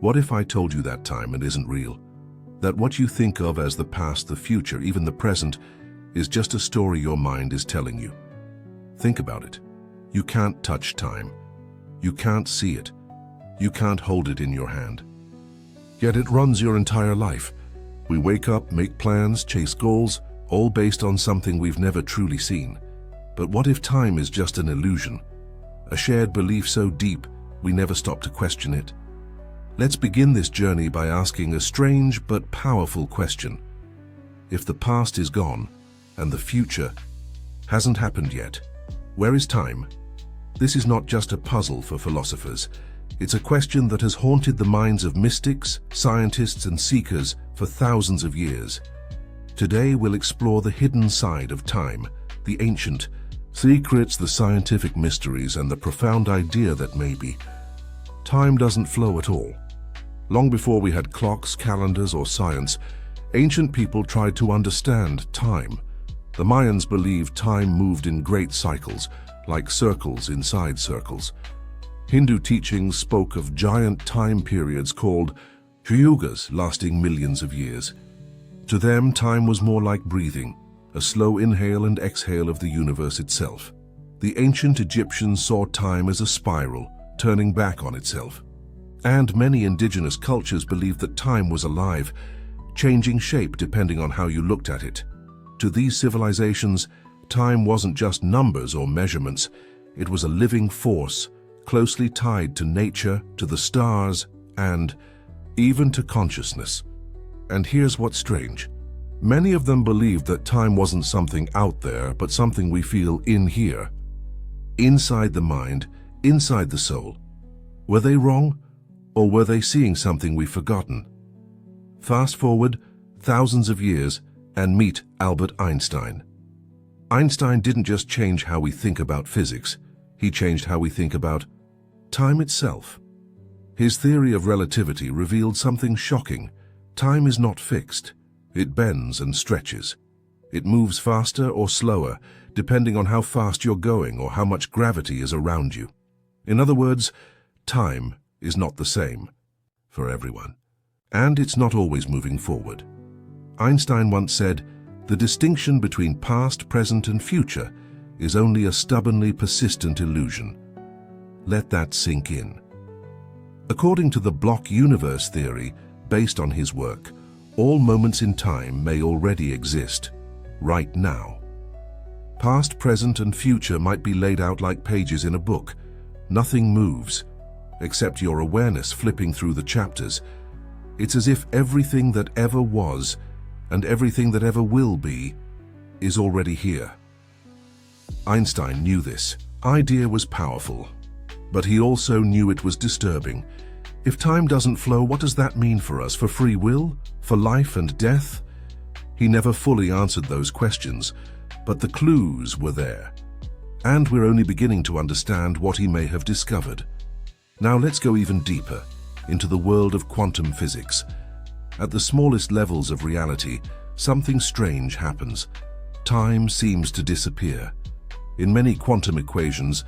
What if I told you that time isn't real? That what you think of as the past, the future, even the present, is just a story your mind is telling you? Think about it. You can't touch time. You can't see it. You can't hold it in your hand. Yet it runs your entire life. We wake up, make plans, chase goals, all based on something we've never truly seen. But what if time is just an illusion? A shared belief so deep, we never stop to question it. Let's begin this journey by asking a strange but powerful question. If the past is gone, and the future hasn't happened yet, where is time? This is not just a puzzle for philosophers. It's a question that has haunted the minds of mystics, scientists, and seekers for thousands of years. Today we'll explore the hidden side of time, the ancient secrets, the scientific mysteries, and the profound idea that maybe time doesn't flow at all. Long before we had clocks, calendars, or science, ancient people tried to understand time. The Mayans believed time moved in great cycles, like circles inside circles. Hindu teachings spoke of giant time periods called yugas lasting millions of years. To them, time was more like breathing, a slow inhale and exhale of the universe itself. The ancient Egyptians saw time as a spiral, turning back on itself. And many indigenous cultures believed that time was alive, changing shape depending on how you looked at it. To these civilizations, time wasn't just numbers or measurements. It was a living force, closely tied to nature, to the stars, and even to consciousness. And here's what's strange. Many of them believed that time wasn't something out there, but something we feel in here. Inside the mind, inside the soul. Were they wrong? Or were they seeing something we've forgotten? Fast forward thousands of years and meet Albert Einstein. Einstein didn't just change how we think about physics, he changed how we think about time itself. His theory of relativity revealed something shocking. Time is not fixed. It bends and stretches. It moves faster or slower, depending on how fast you're going or how much gravity is around you. In other words, time is not the same for everyone. And it's not always moving forward. Einstein once said, "The distinction between past, present, and future is only a stubbornly persistent illusion." Let that sink in. According to the block universe theory, based on his work, all moments in time may already exist, right now. Past, present, and future might be laid out like pages in a book. Nothing moves, except your awareness flipping through the chapters. It's as if everything that ever was and everything that ever will be is already here. Einstein knew this. Idea was powerful, but he also knew it was disturbing. If time doesn't flow, what does that mean for us? For free will? For life and death? He never fully answered those questions, but the clues were there. And we're only beginning to understand what he may have discovered. Now let's go even deeper, into the world of quantum physics. At the smallest levels of reality, something strange happens. Time seems to disappear. In many quantum equations,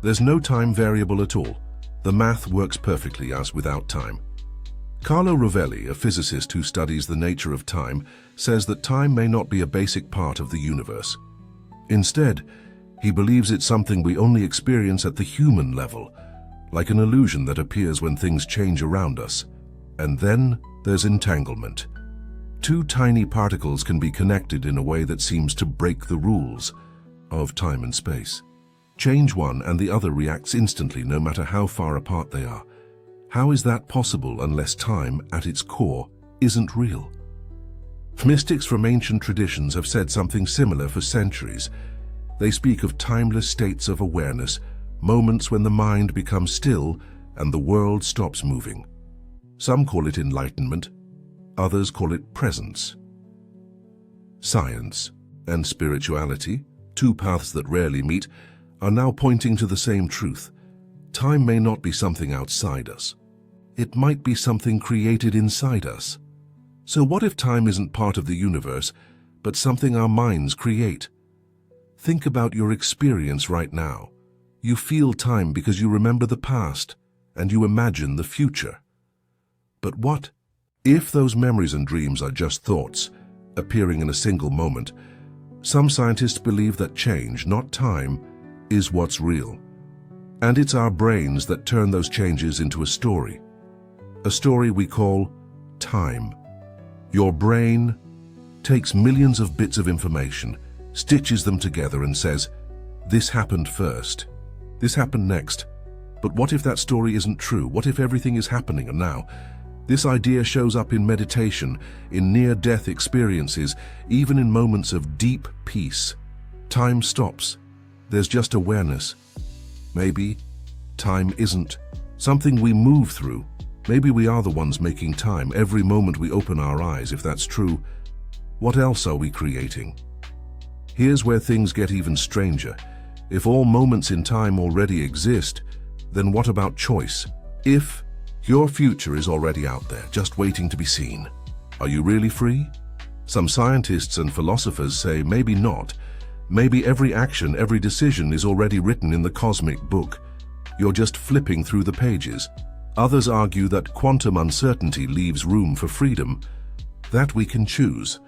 there's no time variable at all. The math works perfectly as without time. Carlo Rovelli, a physicist who studies the nature of time, says that time may not be a basic part of the universe. Instead, he believes it's something we only experience at the human level, like an illusion that appears when things change around us. And then there's entanglement. Two tiny particles can be connected in a way that seems to break the rules of time and space. Change one and the other reacts instantly, no matter how far apart they are. How is that possible unless time, at its core, isn't real? Mystics from ancient traditions have said something similar for centuries. They speak of timeless states of awareness, moments when the mind becomes still and the world stops moving. Some call it enlightenment, others call it presence. Science and spirituality, two paths that rarely meet, are now pointing to the same truth. Time may not be something outside us. It might be something created inside us. So what if time isn't part of the universe, but something our minds create? Think about your experience right now. You feel time because you remember the past, and you imagine the future. But what if those memories and dreams are just thoughts, appearing in a single moment? Some scientists believe that change, not time, is what's real. And it's our brains that turn those changes into a story we call time. Your brain takes millions of bits of information, stitches them together and says, this happened first, this happened next. But what if that story isn't true? What if everything is happening and now? This idea shows up in meditation, in near-death experiences, even in moments of deep peace. Time stops. There's just awareness. Maybe time isn't something we move through. Maybe we are the ones making time every moment we open our eyes. If that's true, what else are we creating? Here's where things get even stranger. If all moments in time already exist, then what about choice? If your future is already out there, just waiting to be seen, are you really free? Some scientists and philosophers say maybe not. Maybe every action, every decision is already written in the cosmic book. You're just flipping through the pages. Others argue that quantum uncertainty leaves room for freedom, that we can choose,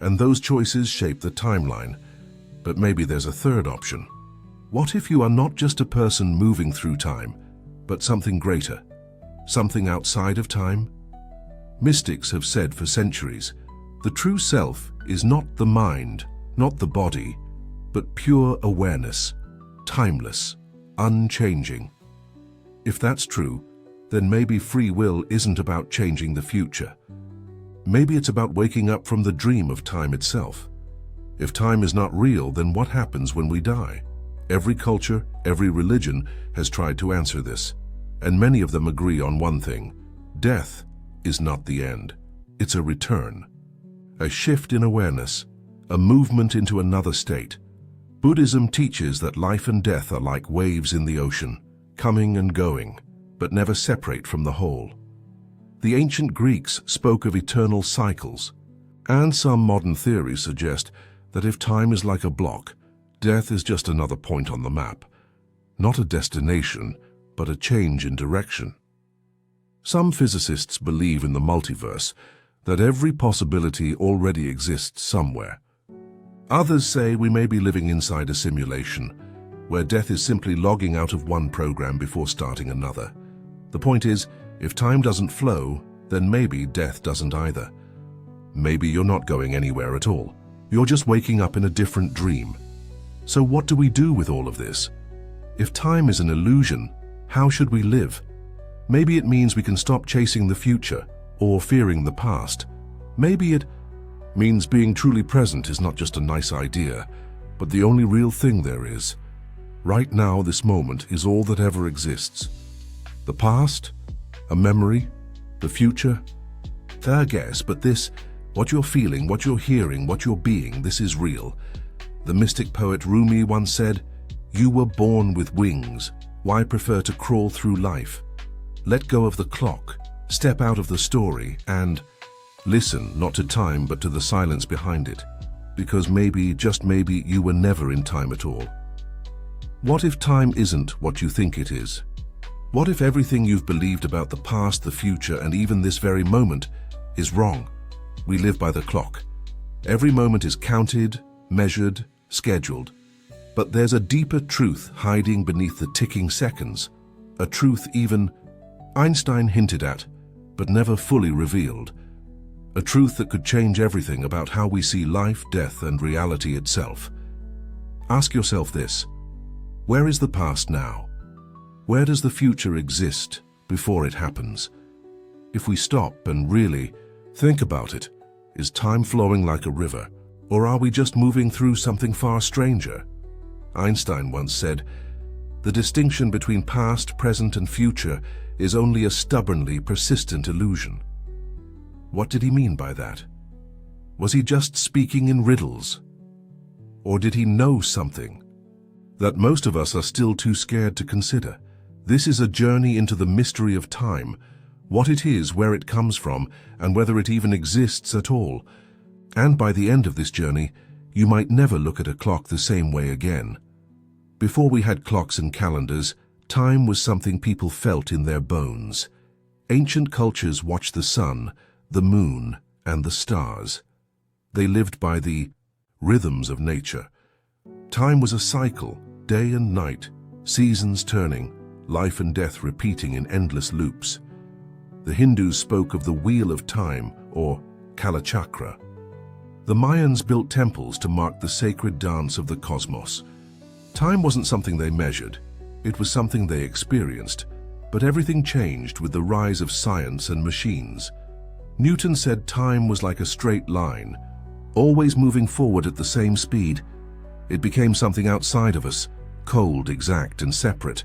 and those choices shape the timeline. But maybe there's a third option. What if you are not just a person moving through time, but something greater? Something outside of time? Mystics have said for centuries, the true self is not the mind, not the body, but pure awareness, timeless, unchanging. If that's true, then maybe free will isn't about changing the future. Maybe it's about waking up from the dream of time itself. If time is not real, then what happens when we die? Every culture, every religion has tried to answer this, and many of them agree on one thing: death is not the end. It's a return, a shift in awareness, a movement into another state. Buddhism teaches that life and death are like waves in the ocean, coming and going, but never separate from the whole. The ancient Greeks spoke of eternal cycles, and some modern theories suggest that if time is like a block, death is just another point on the map, not a destination, but a change in direction. Some physicists believe in the multiverse, that every possibility already exists somewhere. Others say we may be living inside a simulation, where death is simply logging out of one program before starting another. The point is, if time doesn't flow, then maybe death doesn't either. Maybe you're not going anywhere at all. You're just waking up in a different dream. So what do we do with all of this? If time is an illusion, how should we live? Maybe it means we can stop chasing the future or fearing the past. Maybe it means being truly present is not just a nice idea, but the only real thing there is. Right now, this moment is all that ever exists. The past, a memory, the future, fair guess, but this, what you're feeling, what you're hearing, what you're being, this is real. The mystic poet Rumi once said, "You were born with wings. Why prefer to crawl through life? Let go of the clock, step out of the story, and listen not to time but to the silence behind it. Because maybe, just maybe, you were never in time at all." What if time isn't what you think it is? What if everything you've believed about the past, the future, and even this very moment is wrong? We live by the clock. Every moment is counted, measured, scheduled. But there's a deeper truth hiding beneath the ticking seconds, a truth even Einstein hinted at, but never fully revealed. A truth that could change everything about how we see life, death, and reality itself. Ask yourself this: where is the past now? Where does the future exist before it happens? If we stop and really think about it, is time flowing like a river, or are we just moving through something far stranger? Einstein once said, "The distinction between past, present, and future is only a stubbornly persistent illusion." What did he mean by that? Was he just speaking in riddles? Or did he know something that most of us are still too scared to consider? This is a journey into the mystery of time, what it is, where it comes from, and whether it even exists at all. And by the end of this journey, you might never look at a clock the same way again. Before we had clocks and calendars, time was something people felt in their bones. Ancient cultures watched the sun, the moon, and the stars. They lived by the rhythms of nature. Time was a cycle, day and night, seasons turning, life and death repeating in endless loops. The Hindus spoke of the wheel of time, or Kalachakra. The Mayans built temples to mark the sacred dance of the cosmos. Time wasn't something they measured, it was something they experienced, but everything changed with the rise of science and machines. Newton said time was like a straight line, always moving forward at the same speed. It became something outside of us, cold, exact, and separate.